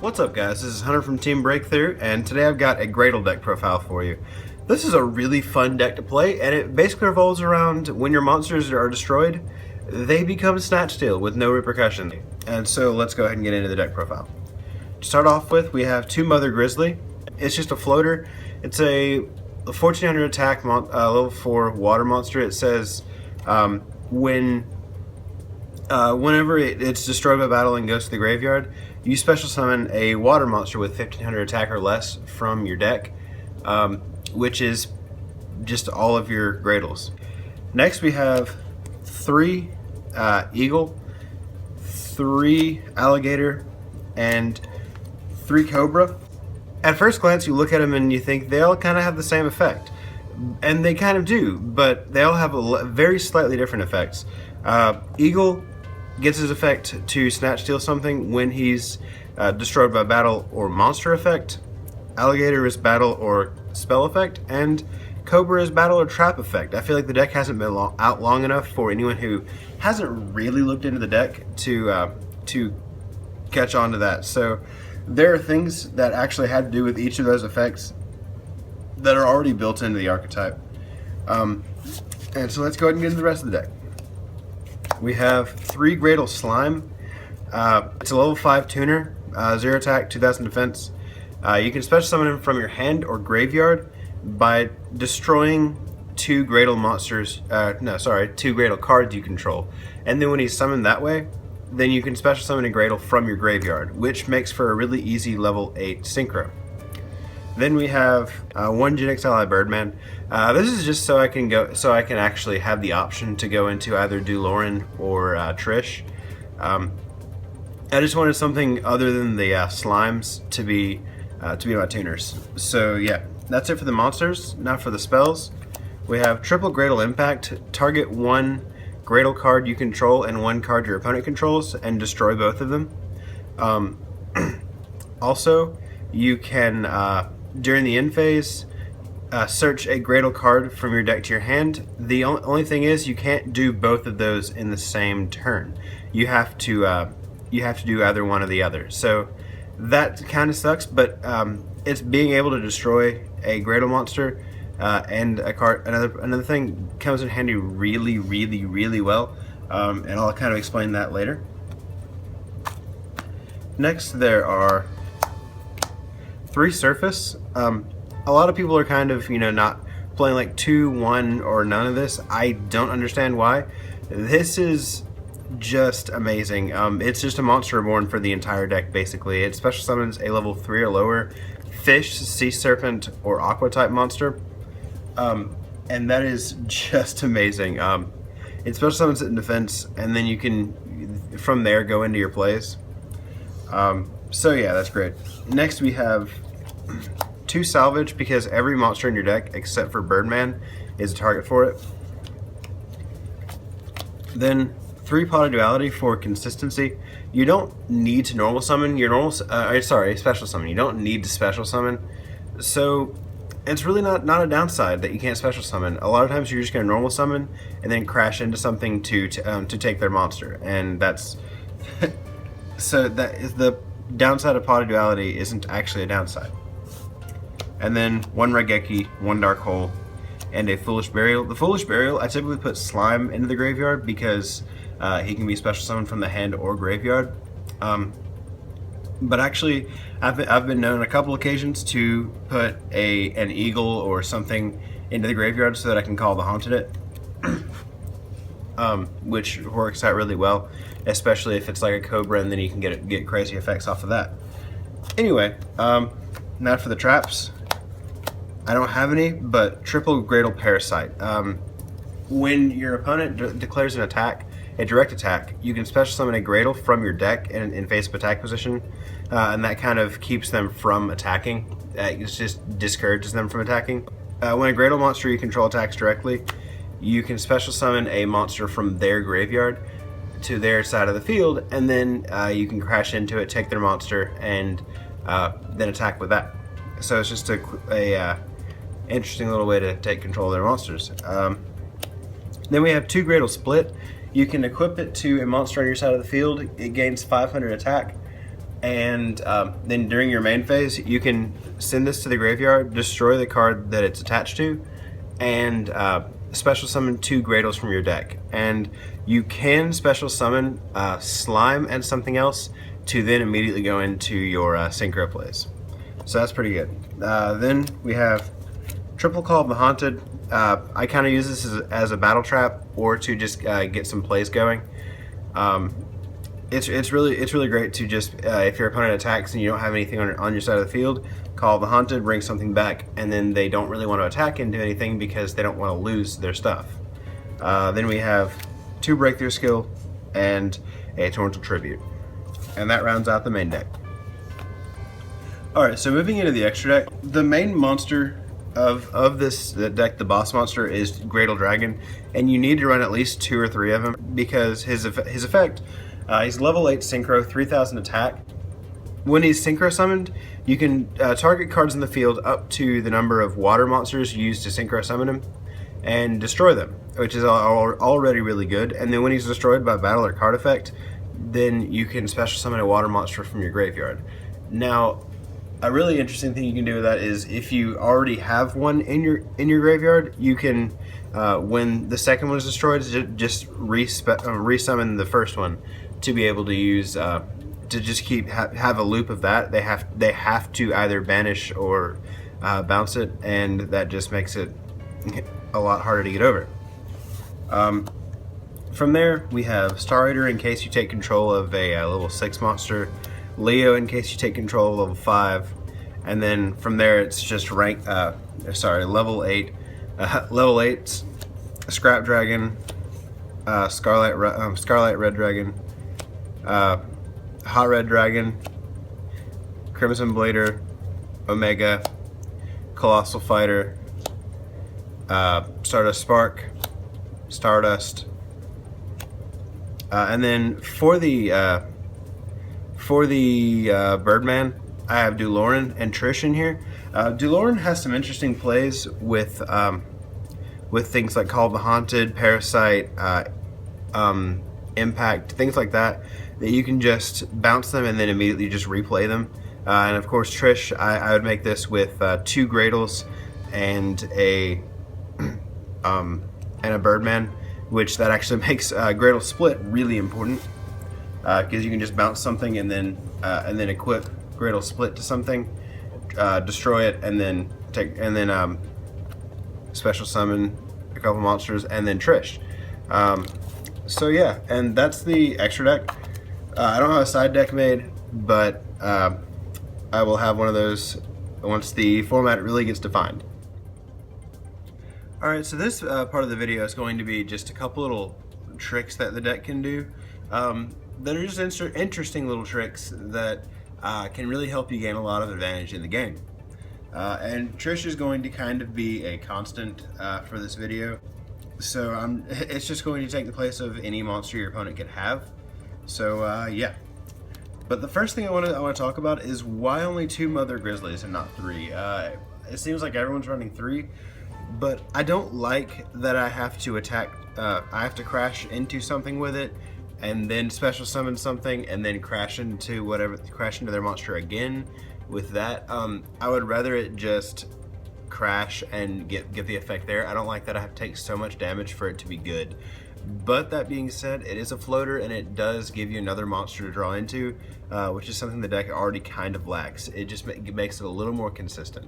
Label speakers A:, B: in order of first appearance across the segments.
A: What's up guys, this is Hunter from Team Breakthrough, and today I've got a Graydle deck profile for you. This is a really fun deck to play, and it basically revolves around when your monsters are destroyed, they become Snatch Steal with no repercussion. And so let's go ahead and get into the deck profile. To start off with, we have two Mother Grizzly. It's just a floater. It's a 1400 attack level 4 water monster. It says whenever it's destroyed by battle and goes to the graveyard, you special summon a water monster with 1500 attack or less from your deck, which is just all of your Graydles. Next we have 3 Eagle, 3 Alligator, and 3 Cobra. At first glance you look at them and you think they all kind of have the same effect. And they kind of do, but they all have very slightly different effects. Eagle gets his effect to Snatch Steal something when he's destroyed by battle or monster effect. Alligator is battle or spell effect, and Cobra is battle or trap effect. I feel like the deck hasn't been out long enough for anyone who hasn't really looked into the deck to catch on to that. So there are things that actually had to do with each of those effects that are already built into the archetype. And so let's go ahead and get into the rest of the deck. We have 3 Graydle Slime. It's a level 5 tuner, 0 attack, 2000 defense. You can special summon him from your hand or graveyard by destroying 2 Graydle monsters, 2 Graydle cards you control. And then when he's summoned that way, then you can special summon a Graydle from your graveyard, which makes for a really easy level 8 synchro. Then we have 1 Genix Ally Birdman. This is just so I can actually have the option to go into either Duloran or Trish. I just wanted something other than the slimes to be my tuners. So yeah, that's it for the monsters. Now for the spells, we have triple Graydle Impact. Target 1 Graydle card you control and 1 card your opponent controls, and destroy both of them. Also, you can during the end phase, search a Graydle card from your deck to your hand. The only thing is you can't do both of those in the same turn. You have to do either one or the other. So that kind of sucks, but it's being able to destroy a Graydle monster and a card. Another thing comes in handy really well, and I'll kind of explain that later. Next, there are 3 Surface. A lot of people are kind of, not playing like 2, 1, or none of this. I don't understand why. This is just amazing. It's just a monster reborn for the entire deck, basically. It special summons a level 3 or lower fish, sea serpent, or aqua type monster. And that is just amazing. It special summons it in defense, and then you can, from there, go into your plays. So yeah, that's great. Next we have 2 Salvage, because every monster in your deck except for Birdman is a target for it. Then 3 Pot of Duality for consistency. You don't need to normal summon your special summon. You don't need to special summon. So it's really not a downside that you can't special summon. A lot of times you're just going to normal summon and then crash into something to take their monster, and that's so that is the downside of Pot of Duality. Isn't actually a downside. And then 1 Raigeki, 1 Dark Hole, and a Foolish Burial. The Foolish Burial, I typically put Slime into the graveyard because he can be special summoned from the hand or graveyard. But actually, I've been known on a couple occasions to put an Eagle or something into the graveyard so that I can call the Haunted it, which works out really well, especially if it's like a Cobra, and then you can get crazy effects off of that. Anyway, now for the traps. I don't have any, but triple Graydle Parasite. When your opponent declares an attack, a direct attack, you can special summon a Graydle from your deck in face-up attack position, and that kind of keeps them from attacking. It just discourages them from attacking. When a Graydle monster you control attacks directly, you can special summon a monster from their graveyard to their side of the field, and then you can crash into it, take their monster, and then attack with that. So it's just a interesting little way to take control of their monsters. Then we have 2 Graydle Split. You can equip it to a monster on your side of the field. It gains 500 attack. And then during your main phase, you can send this to the graveyard, destroy the card that it's attached to, and special summon 2 Graydles from your deck. And you can special summon Slime and something else to then immediately go into your Synchro plays. So that's pretty good. Then we have Triple Call of the Haunted. I kind of use this as a battle trap or to just get some plays going. It's really great to just if your opponent attacks and you don't have anything on your side of the field, call the Haunted, bring something back, and then they don't really want to attack and do anything because they don't want to lose their stuff. Then we have 2 Breakthrough Skill and a Torrential Tribute, and that rounds out the main deck. All right, so moving into the extra deck, the main monster of this deck, the boss monster, is Graydle Dragon, and you need to run at least 2 or 3 of them because his effect. He's level 8 Synchro, 3000 attack. When he's Synchro summoned, you can target cards in the field up to the number of water monsters used to Synchro summon him and destroy them, which is already really good. And then when he's destroyed by battle or card effect, then you can special summon a water monster from your graveyard. Now, a really interesting thing you can do with that is if you already have one in your graveyard, you can, when the second one is destroyed, just resummon the first one to be able to use to just have a loop of that. They have to either banish or bounce it, and that just makes it a lot harder to get over. From there, we have Star Eater in case you take control of a level 6 monster, Leo in case you take control of level 5, and then from there it's just level 8. Level 8, Scrap Dragon, Scarlet Red Dragon, Hot Red Dragon, Crimson Blader, Omega, Colossal Fighter, Stardust Spark, Stardust, and then for the Birdman, I have Duloran and Trish in here. Duloran has some interesting plays with things like Call of the Haunted, Parasite, Impact, things like that you can just bounce them and then immediately just replay them. And of course, Trish, I would make this with 2 Graydles and a Birdman, which that actually makes Graydle Split really important because you can just bounce something and then equip Graydle Split to something, destroy it, and then special summon a couple monsters, and then Trish. So yeah, and that's the extra deck. I don't have a side deck made, but I will have one of those once the format really gets defined. Alright, so this part of the video is going to be just a couple little tricks that the deck can do that are just interesting little tricks that can really help you gain a lot of advantage in the game. And Trish is going to kind of be a constant for this video. So it's just going to take the place of any monster your opponent can have. So yeah. But the first thing I want to talk about is why only 2 Mother Grizzlies and not 3. It seems like everyone's running 3, but I don't like that I have to attack. I have to crash into something with it, and then special summon something, and then crash into their monster again. With that, I would rather it just crash and get the effect there. I don't like that I have to take so much damage for it to be good. But that being said, it is a floater and it does give you another monster to draw into, which is something the deck already kind of lacks. It just makes it a little more consistent.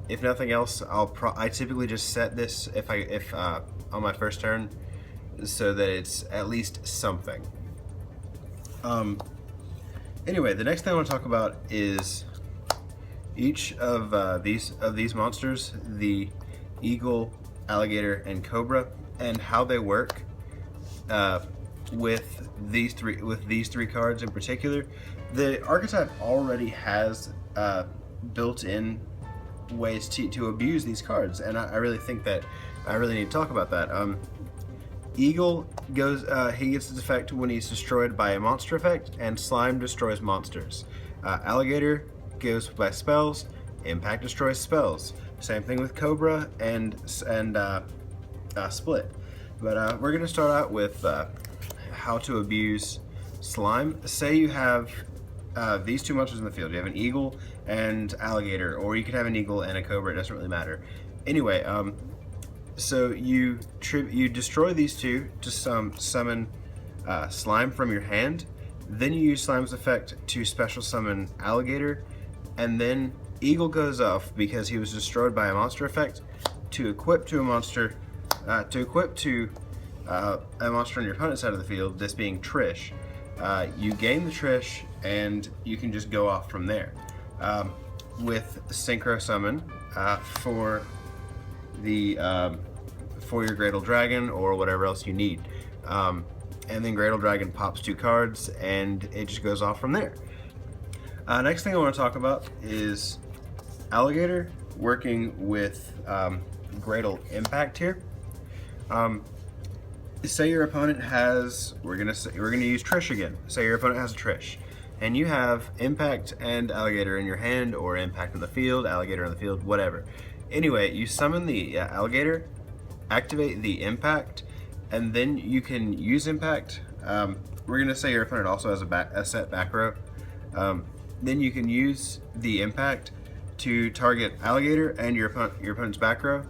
A: If nothing else, I typically just set this if on my first turn, so that it's at least something. Anyway, the next thing I want to talk about is each of these monsters, the eagle, alligator, and cobra, and how they work with these three cards in particular. The archetype already has built-in ways to abuse these cards, and I really think that I really need to talk about that. Eagle goes, he gets his effect when he's destroyed by a monster effect, and Slime destroys monsters. Alligator goes by spells, Impact destroys spells. Same thing with Cobra and Split. But we're gonna start out with how to abuse Slime. Say you have these two monsters in the field. You have an eagle and alligator, or you could have an eagle and a cobra. It doesn't really matter. Anyway, so you destroy these two to summon slime from your hand. Then you use Slime's effect to special summon alligator, and then eagle goes off because he was destroyed by a monster effect to equip to a monster a monster on your opponent's side of the field, this being Trish. You gain the Trish, and you can just go off from there. With Synchro Summon for your Graydle Dragon or whatever else you need. And then Graydle Dragon pops 2 cards, and it just goes off from there. Next thing I want to talk about is Alligator working with Graydle Impact here. Say your opponent has, we're gonna use Trish again. Say your opponent has a Trish, and you have Impact and Alligator in your hand, or Impact in the field, Alligator in the field, whatever. Anyway, you summon the Alligator, activate the Impact, and then you can use Impact. We're gonna say your opponent also has a set back row. Then you can use the Impact to target Alligator and your opponent's back row,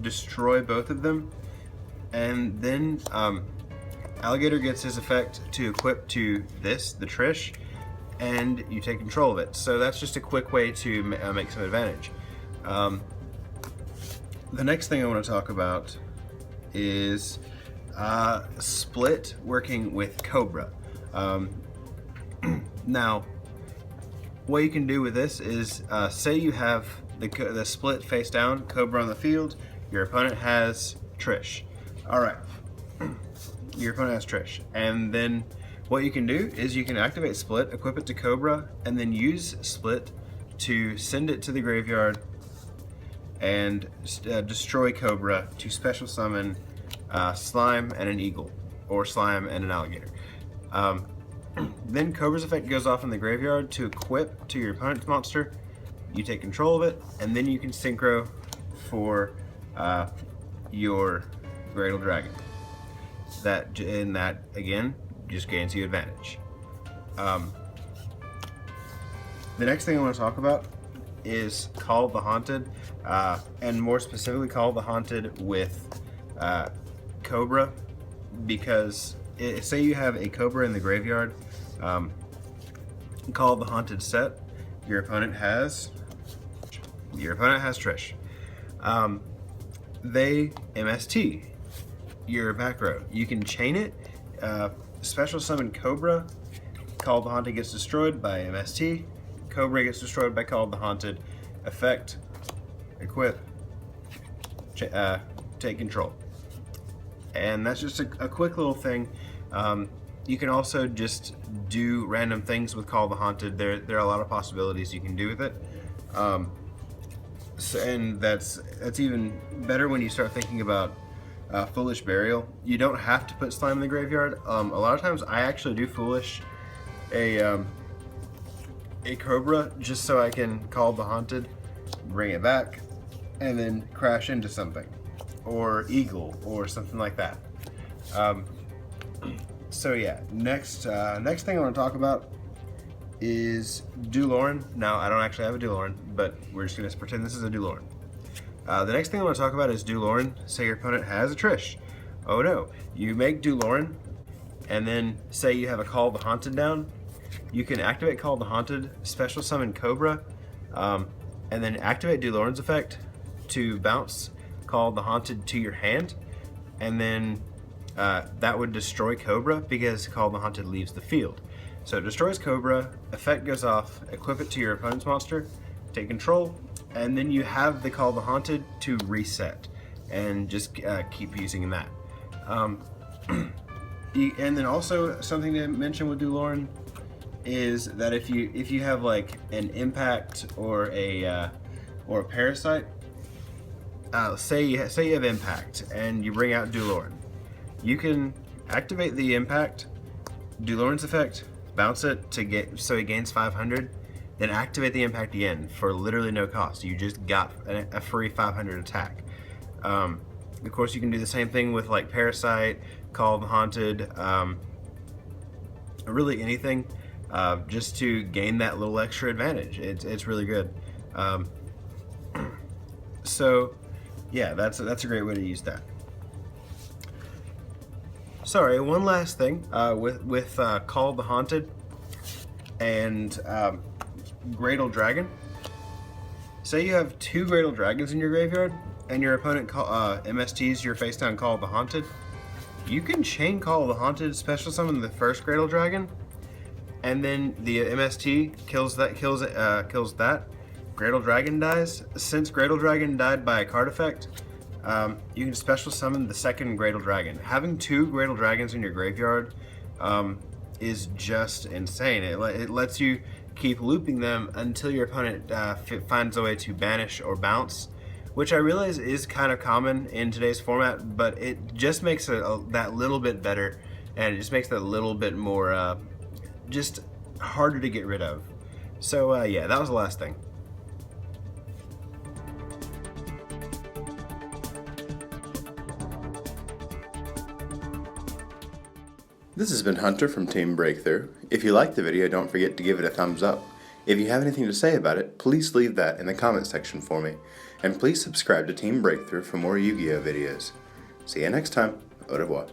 A: destroy both of them, and then Alligator gets his effect to equip to the Trish, and you take control of it. So that's just a quick way to make some advantage. The next thing I want to talk about is Split working with Cobra. Now, what you can do with this is, say you have the Split face down, Cobra on the field, your opponent has Trish. Alright, your opponent has Trish, and then what you can do is you can activate Split, equip it to Cobra, and then use Split to send it to the graveyard and destroy Cobra to special summon Slime and an eagle, or Slime and an alligator. Then Cobra's effect goes off in the graveyard to equip to your opponent's monster. You take control of it, and then you can synchro for your Graydle Dragon. That again just gains you advantage. The next thing I want to talk about is Call of the Haunted, and more specifically Call of the Haunted with Cobra, because say you have a Cobra in the graveyard, Call of the Haunted set, your opponent has Trish. They MST your back row. You can chain it, special summon Cobra, Call of the Haunted gets destroyed by MST, Cobra gets destroyed by Call of the Haunted, effect, equip, take control. And that's just a quick little thing. You can also just do random things with Call of the Haunted. There are a lot of possibilities you can do with it. And that's even better when you start thinking about Foolish Burial. You don't have to put Slime in the graveyard. A lot of times I actually do Foolish a Cobra just so I can Call the Haunted, bring it back, and then crash into something, or Eagle, or something like that. So yeah, next thing I want to talk about is Duloran. Now, I don't actually have a Duloran, but we're just going to pretend this is a Duloran. The next thing I want to talk about is Duloran. Say your opponent has a Trish. Oh no, you make Duloran, and then say you have a Call of the Haunted down. You can activate Call of the Haunted, special summon Cobra, and then activate Duloran's effect to bounce Call of the Haunted to your hand, and then that would destroy Cobra because Call of the Haunted leaves the field. So it destroys Cobra, effect goes off, equip it to your opponent's monster, take control, and then you have the Call of the Haunted to reset, and just keep using that. And then also something to mention with Duloran is that if you have like an Impact or a Parasite, say you have Impact and you bring out Duloran, you can activate the Impact, Duloran's effect, bounce it so he gains 500, then activate the Impact again for literally no cost. You just got a free 500 attack. Of course, you can do the same thing with like Parasite, Call of the Haunted, really anything. just to gain that little extra advantage. It's really good. So yeah, that's a great way to use that. Sorry, one last thing with Call of the Haunted and Graydle Dragon. Say you have 2 Graydle Dragons in your graveyard, and your opponent MSTs your face down Call of the Haunted. You can chain Call of the Haunted, special summon the first Graydle Dragon, and then the MST kills that. Graydle Dragon dies. Since Graydle Dragon died by a card effect, you can special summon the second Graydle Dragon. Having 2 Graydle Dragons in your graveyard is just insane. It lets you keep looping them until your opponent finds a way to banish or bounce, which I realize is kind of common in today's format, but it just makes that little bit better, and it just makes that little bit more just harder to get rid of. So yeah, that was the last thing.
B: This has been Hunter from Team Breakthrough. If you liked the video, don't forget to give it a thumbs up. If you have anything to say about it, please leave that in the comment section for me. And please subscribe to Team Breakthrough for more Yu-Gi-Oh videos. See you next time. Au revoir.